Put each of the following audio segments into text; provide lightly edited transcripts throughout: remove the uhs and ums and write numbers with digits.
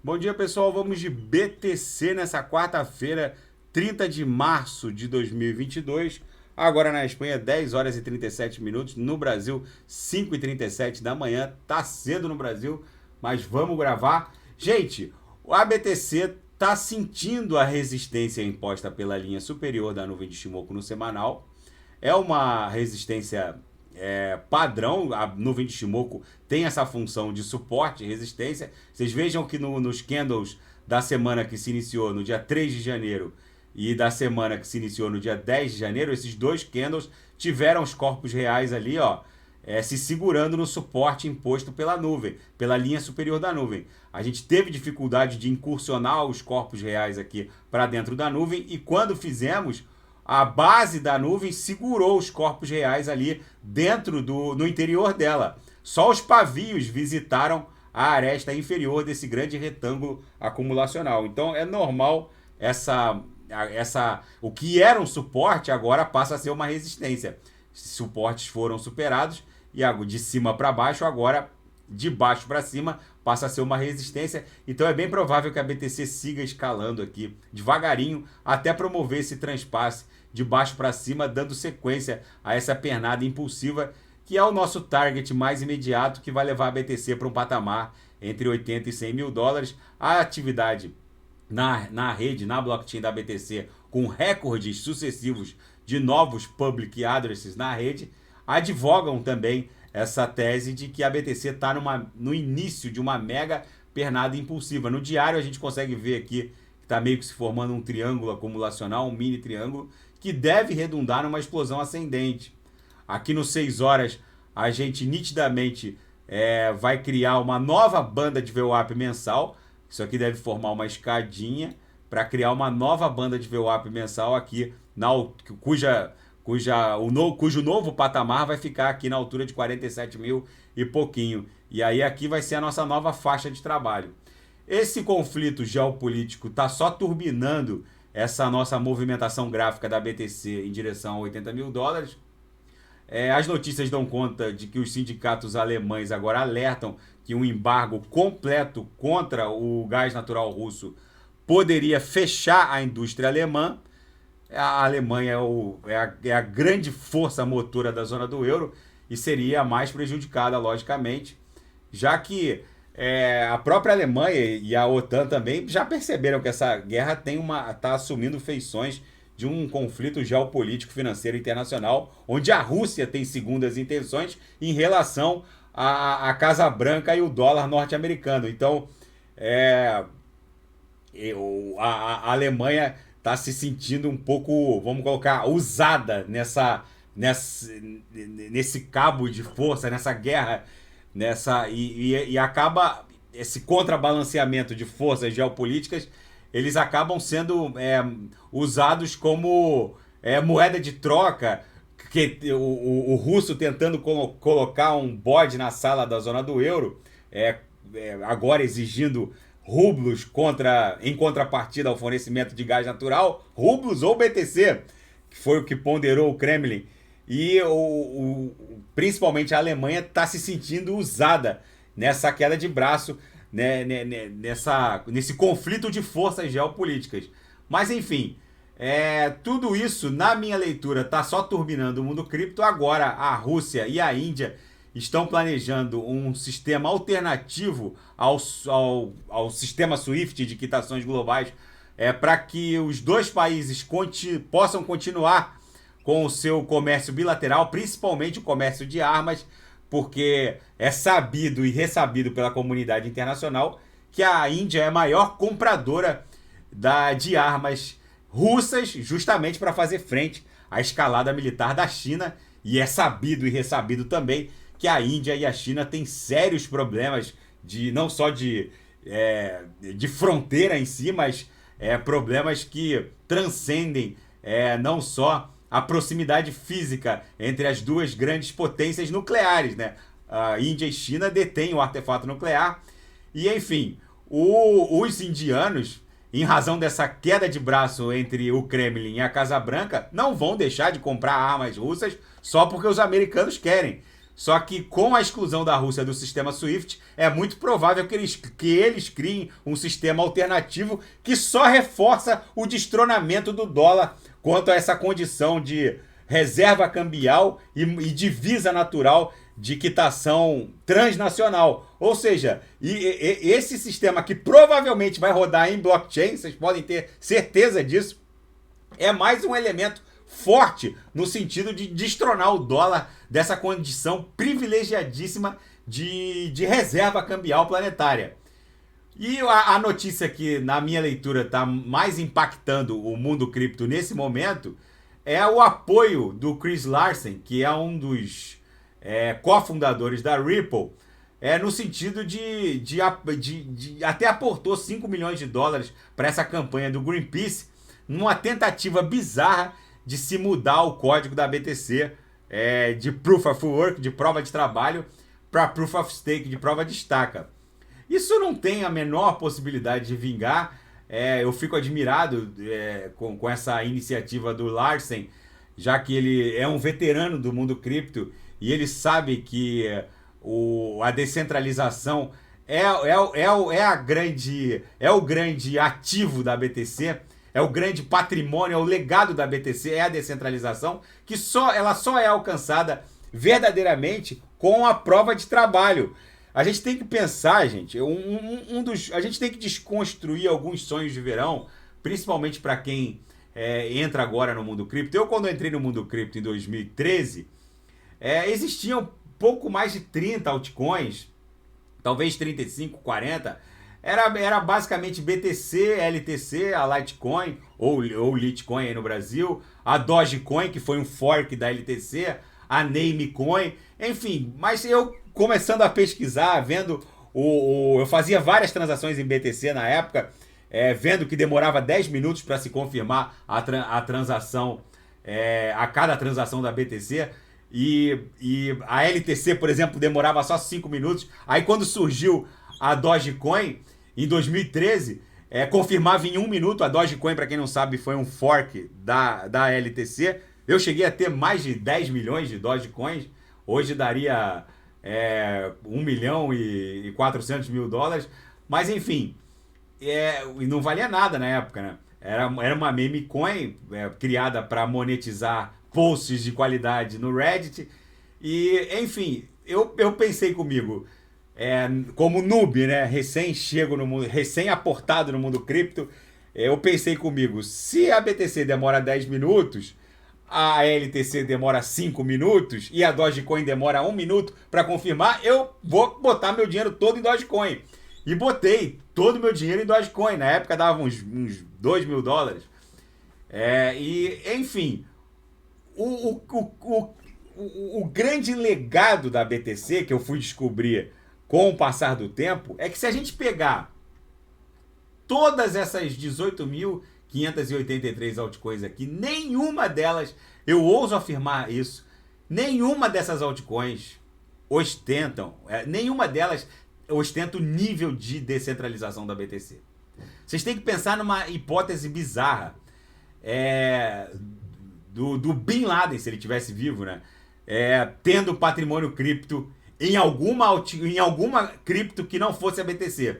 Bom dia, pessoal. Vamos de BTC nessa quarta-feira, 30 de março de 2022. Agora na Espanha, 10 horas e 37 minutos. No Brasil, 5 e 37 da manhã. Tá cedo no Brasil, mas vamos gravar. Gente, a BTC tá sentindo a resistência imposta pela linha superior da nuvem de Shimoku no semanal. É uma resistência padrão. A nuvem de Shimoku tem essa função de suporte e resistência. Vocês vejam que nos candles da semana que se iniciou no dia 3 de janeiro e da semana que se iniciou no dia 10 de janeiro, esses dois candles tiveram os corpos reais ali, ó, se segurando no suporte imposto pela nuvem, pela linha superior da nuvem. A gente teve dificuldade de incursionar os corpos reais aqui para dentro da nuvem e quando fizemos, a base da nuvem segurou os corpos reais ali dentro no interior dela. Só os pavios visitaram a aresta inferior desse grande retângulo acumulacional. Então é normal o que era um suporte agora passa a ser uma resistência. Suportes foram superados e de cima para baixo agora de baixo para cima passa a ser uma resistência. Então é bem provável que a BTC siga escalando aqui devagarinho até promover esse transpasse de baixo para cima, dando sequência a essa pernada impulsiva, que é o nosso target mais imediato, que vai levar a BTC para um patamar entre 80 e 100 mil dólares. A atividade na rede, na blockchain da BTC, com recordes sucessivos de novos public addresses na rede, advogam também essa tese de que a BTC está no início de uma mega pernada impulsiva. No diário a gente consegue ver aqui que está meio que se formando um triângulo acumulacional, um mini triângulo, que deve redundar numa explosão ascendente. Aqui no 6 horas a gente nitidamente vai criar uma nova banda de VWAP mensal. Isso aqui deve formar uma escadinha para criar uma nova banda de VWAP mensal aqui, cujo novo patamar vai ficar aqui na altura de 47 mil e pouquinho. E aí aqui vai ser a nossa nova faixa de trabalho. Esse conflito geopolítico está só turbinando essa nossa movimentação gráfica da BTC em direção a 80 mil dólares. As notícias dão conta de que os sindicatos alemães agora alertam que um embargo completo contra o gás natural russo poderia fechar a indústria alemã. A Alemanha é a grande força motora da zona do euro e seria a mais prejudicada, logicamente, já que a própria Alemanha e a OTAN também já perceberam que essa guerra está assumindo feições de um conflito geopolítico financeiro internacional, onde a Rússia tem segundas intenções em relação à Casa Branca e o dólar norte-americano. Então, a Alemanha está se sentindo um pouco, vamos colocar, usada nesse cabo de força, nessa guerra, e acaba esse contrabalanceamento de forças geopolíticas, eles acabam sendo usados como moeda de troca, que o russo tentando colocar um bode na sala da zona do euro, agora exigindo rublos em contrapartida ao fornecimento de gás natural, rublos ou BTC, que foi o que ponderou o Kremlin. E principalmente a Alemanha está se sentindo usada nessa queda de braço, né, nesse conflito de forças geopolíticas. Mas enfim, tudo isso, na minha leitura, está só turbinando o mundo cripto. Agora a Rússia e a Índia estão planejando um sistema alternativo ao sistema SWIFT de quitações globais, para que os dois países possam continuar com o seu comércio bilateral, principalmente o comércio de armas, porque é sabido e ressabido pela comunidade internacional que a Índia é a maior compradora de armas russas, justamente para fazer frente à escalada militar da China, e é sabido e ressabido também que a Índia e a China têm sérios problemas não só de fronteira em si, mas problemas que transcendem não só a proximidade física entre as duas grandes potências nucleares, né? A Índia e China detêm o artefato nuclear e, enfim, os indianos, em razão dessa queda de braço entre o Kremlin e a Casa Branca, não vão deixar de comprar armas russas só porque os americanos querem. Só que com a exclusão da Rússia do sistema SWIFT, é muito provável que eles criem um sistema alternativo que só reforça o destronamento do dólar quanto a essa condição de reserva cambial e divisa natural de quitação transnacional. Ou seja, esse sistema que provavelmente vai rodar em blockchain, vocês podem ter certeza disso, é mais um elemento forte no sentido de destronar o dólar dessa condição privilegiadíssima de reserva cambial planetária. E a notícia que, na minha leitura, está mais impactando o mundo cripto nesse momento é o apoio do Chris Larsen, que é um dos cofundadores da Ripple, no sentido de até aportou 5 milhões de dólares para essa campanha do Greenpeace, numa tentativa bizarra de se mudar o código da BTC de Proof of Work, de prova de trabalho, para Proof of Stake, de prova de estaca. Isso não tem a menor possibilidade de vingar. Eu fico admirado com essa iniciativa do Larsen, já que ele é um veterano do mundo cripto e ele sabe que a descentralização é o grande ativo da BTC, é o grande patrimônio, é o legado da BTC, é a descentralização, que ela só é alcançada verdadeiramente com a prova de trabalho. A gente tem que pensar, gente, a gente tem que desconstruir alguns sonhos de verão, principalmente para quem entra agora no mundo cripto. Eu, quando entrei no mundo cripto em 2013, existiam pouco mais de 30 altcoins, talvez 35, 40. Era basicamente BTC, LTC, a Litecoin, ou Litecoin aí no Brasil, a Dogecoin, que foi um fork da LTC, a Namecoin, enfim. Mas eu, começando a pesquisar, vendo, eu fazia várias transações em BTC na época, vendo que demorava 10 minutos para se confirmar a transação, a cada transação da BTC, e a LTC, por exemplo, demorava só 5 minutos. Aí quando surgiu a Dogecoin, em 2013, confirmava em 1 minuto. A Dogecoin, para quem não sabe, foi um fork da LTC. Eu cheguei a ter mais de 10 milhões de Dogecoins. Hoje daria 1 milhão e 400 mil dólares. Mas enfim, não valia nada na época, né? Era uma meme coin criada para monetizar posts de qualidade no Reddit. E, enfim, eu pensei comigo, como noob, né? Recém-chego no mundo, recém-aportado no mundo cripto, eu pensei comigo, se a BTC demora 10 minutos, a LTC demora 5 minutos e a Dogecoin demora 1 minuto para confirmar, eu vou botar meu dinheiro todo em Dogecoin. E botei todo o meu dinheiro em Dogecoin. Na época dava uns 2 mil dólares. E, enfim, o grande legado da BTC que eu fui descobrir com o passar do tempo é que, se a gente pegar todas essas 18.583 altcoins aqui, nenhuma delas, eu ouso afirmar isso, nenhuma dessas altcoins nenhuma delas ostenta o nível de descentralização da BTC. Vocês têm que pensar numa hipótese bizarra do Bin Laden, se ele tivesse vivo, né? Tendo patrimônio cripto em alguma cripto que não fosse a BTC.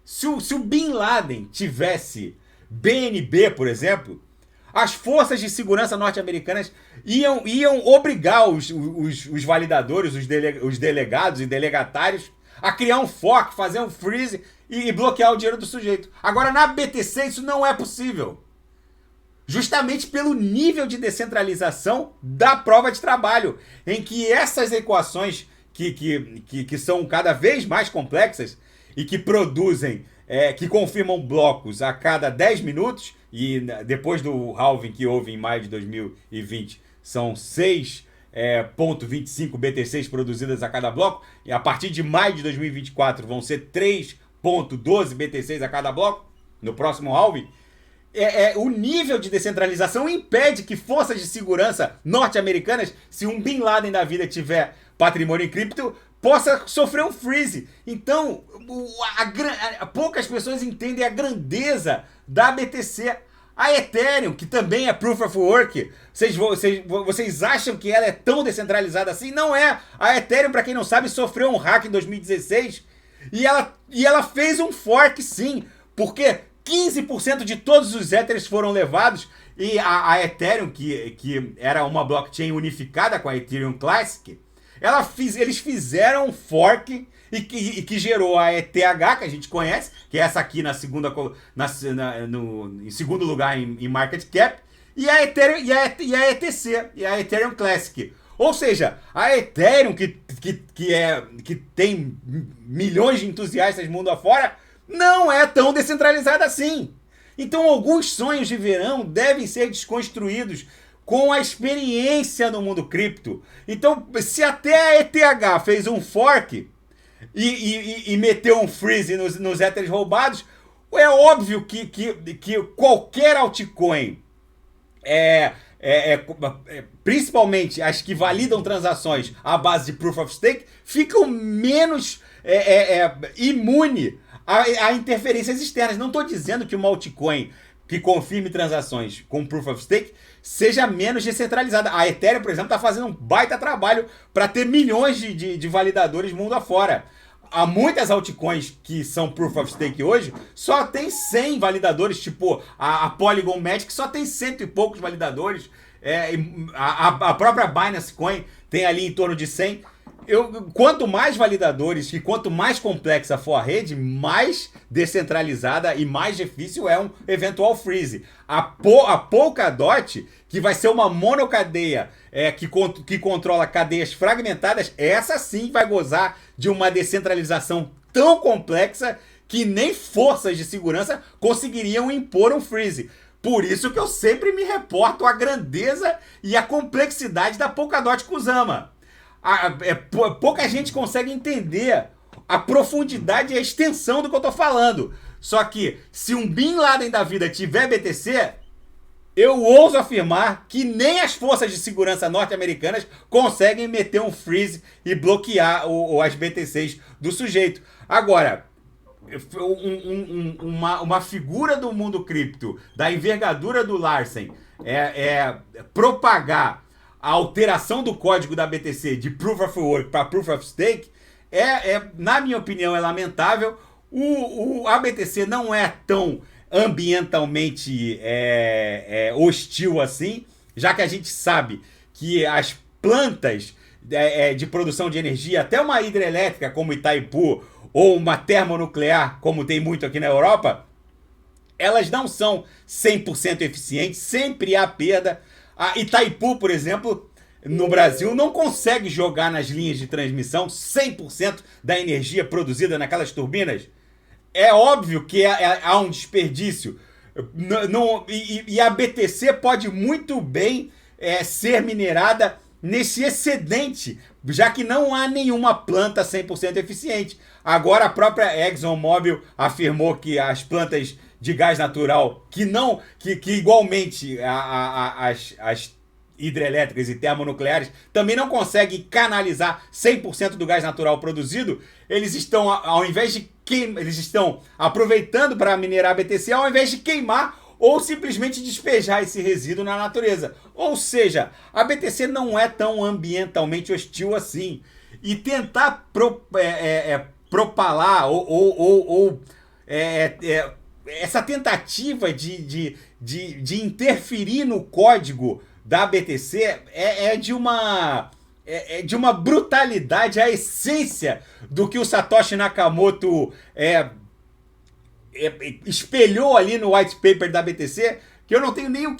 Se o Bin Laden tivesse BNB, por exemplo, as forças de segurança norte-americanas iam obrigar os validadores, os delegados e delegatários a criar um fork, fazer um freeze e bloquear o dinheiro do sujeito. Agora, na BTC, isso não é possível. Justamente pelo nível de descentralização da prova de trabalho, em que essas equações que são cada vez mais complexas e que produzem, que confirmam blocos a cada 10 minutos, e depois do halving que houve em maio de 2020, são 6,25 BTCs produzidas a cada bloco, e a partir de maio de 2024 vão ser 3,12 BTCs a cada bloco, no próximo halving. O nível de descentralização impede que forças de segurança norte-americanas, se um Bin Laden da vida tiver patrimônio em cripto, possa sofrer um freeze. Então, poucas pessoas entendem a grandeza da BTC. A Ethereum, que também é Proof of Work, vocês acham que ela é tão descentralizada assim? Não é. A Ethereum, para quem não sabe, sofreu um hack em 2016 e ela fez um fork sim, porque 15% de todos os Ethers foram levados e a Ethereum, que era uma blockchain unificada com a Ethereum Classic, eles fizeram um fork e que gerou a ETH, que a gente conhece, que é essa aqui em segundo lugar em market cap, e a Ethereum e a ETC, e a Ethereum Classic. Ou seja, a Ethereum, que tem milhões de entusiastas mundo afora, não é tão descentralizada assim. Então, alguns sonhos de verão devem ser desconstruídos com a experiência no mundo cripto. Então, se até a ETH fez um fork e meteu um freeze nos Ethers roubados, é óbvio que qualquer altcoin, principalmente as que validam transações à base de Proof of Stake, ficam menos imune a interferências externas. Não estou dizendo que uma altcoin que confirme transações com Proof of Stake seja menos descentralizada. A Ethereum, por exemplo, está fazendo um baita trabalho para ter milhões de validadores mundo afora. Há muitas altcoins que são Proof of Stake hoje, só tem 100 validadores, tipo a Polygon Magic só tem 100 e poucos validadores. A própria Binance Coin tem ali em torno de 100. Quanto mais validadores e quanto mais complexa for a rede, mais descentralizada e mais difícil é um eventual freeze. A Polkadot, que vai ser uma monocadeia que controla cadeias fragmentadas, essa sim vai gozar de uma descentralização tão complexa que nem forças de segurança conseguiriam impor um freeze. Por isso que eu sempre me reporto à grandeza e à complexidade da Polkadot Kusama. Pouca gente consegue entender a profundidade e a extensão do que eu tô falando. Só que se um Bin Laden da vida tiver BTC, eu ouso afirmar que nem as forças de segurança norte-americanas conseguem meter um freeze e bloquear as BTCs do sujeito. Agora, uma figura do mundo cripto, da envergadura do Larsen, propagar a alteração do código da BTC de Proof of Work para Proof of Stake, na minha opinião, é lamentável. A BTC não é tão ambientalmente hostil assim, já que a gente sabe que as plantas de produção de energia, até uma hidrelétrica como Itaipu, ou uma termonuclear, como tem muito aqui na Europa, elas não são 100% eficientes, sempre há perda. A Itaipu, por exemplo, no Brasil, não consegue jogar nas linhas de transmissão 100% da energia produzida naquelas turbinas. É óbvio que há um desperdício. E a BTC pode muito bem ser minerada nesse excedente, já que não há nenhuma planta 100% eficiente. Agora a própria ExxonMobil afirmou que as plantas de gás natural, que igualmente as hidrelétricas e termonucleares também não conseguem canalizar 100% do gás natural produzido, eles estão, eles estão aproveitando para minerar a BTC ao invés de queimar ou simplesmente despejar esse resíduo na natureza. Ou seja, a BTC não é tão ambientalmente hostil assim. E tentar propalar essa tentativa de interferir no código da BTC é de uma brutalidade, a essência do que o Satoshi Nakamoto espelhou ali no white paper da BTC, que eu não tenho nem o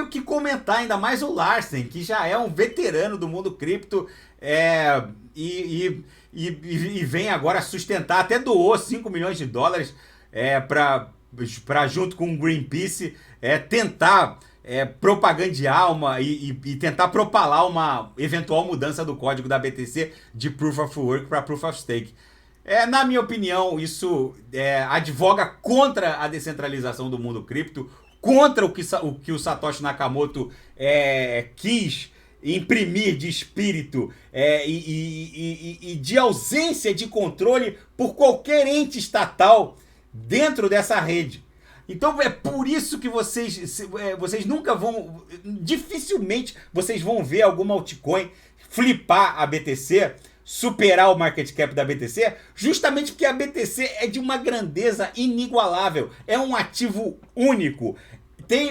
que comentar, ainda mais o Larsen, que já é um veterano do mundo cripto e vem agora sustentar, até doou 5 milhões de dólares para junto com o Greenpeace tentar propagandear e tentar propalar uma eventual mudança do código da BTC de Proof of Work para Proof of Stake. Na minha opinião, isso advoga contra a descentralização do mundo cripto, contra o que o Satoshi Nakamoto quis imprimir de espírito e de ausência de controle por qualquer ente estatal dentro dessa rede. Então é por isso que vocês nunca vão, dificilmente vocês vão ver alguma altcoin flipar a BTC, superar o market cap da BTC, justamente porque a BTC é de uma grandeza inigualável, é um ativo único,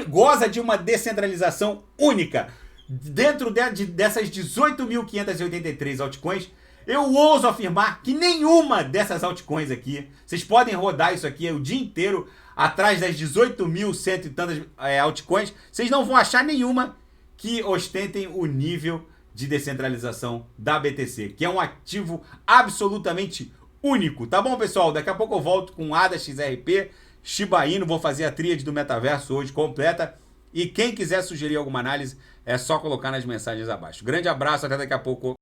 goza de uma descentralização única. Dentro dessas 18.583 altcoins, eu ouso afirmar que nenhuma dessas altcoins aqui, vocês podem rodar isso aqui o dia inteiro, atrás das 18.100 e tantas altcoins, vocês não vão achar nenhuma que ostentem o nível de descentralização da BTC, que é um ativo absolutamente único. Tá bom, pessoal? Daqui a pouco eu volto com ADA XRP, Shiba Inu, vou fazer a tríade do metaverso hoje completa. E quem quiser sugerir alguma análise, é só colocar nas mensagens abaixo. Grande abraço, até daqui a pouco.